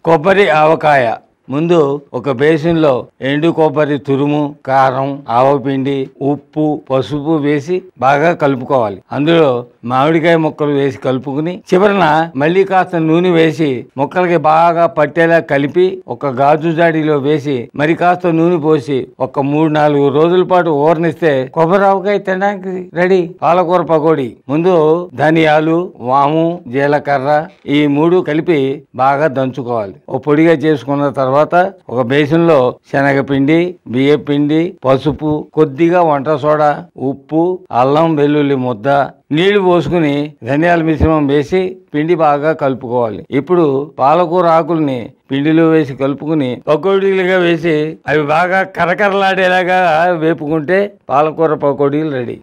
కొబ్బరి ఆవకాయ. ముందు ఒక బేసిన్లో ఎండు కొబ్బరి తురుము, కారం, ఆవపిండి, ఉప్పు, పసుపు వేసి బాగా కలుపుకోవాలి. అందులో మామిడికాయ ముక్కలు వేసి కలుపుకుని చివరన మళ్ళీ కాస్త నూనె వేసి ముక్కలకి బాగా పట్టేలా కలిపి ఒక గాజు జాడీలో వేసి మరి కాస్త నూనె పోసి ఒక 3-4 రోజుల పాటు ఊరనిస్తే కొబ్బరి ఆవకాయ తినడానికి రెడీ. పాలకూర పకోడీ. ముందు ధనియాలు, వాము, జీలకర్ర ఈ 3 కలిపి బాగా దంచుకోవాలి. ఓ పొడిగా చేసుకున్న తర్వాత ఒక బేసిన్లో శనగపిండి, బియ్యపిండి, పసుపు, కొద్దిగా వంట సోడా, ఉప్పు, అల్లం వెల్లుల్లి ముద్ద, నీళ్లు పోసుకుని ధనియాల మిశ్రమం వేసి పిండి బాగా కలుపుకోవాలి. ఇప్పుడు పాలకూర ఆకుల్ని పిండిలో వేసి కలుపుకుని పకోడీలుగా వేసి అవి బాగా కరకరలాడేలాగా వేపుకుంటే పాలకూర పకోడీలు రెడీ.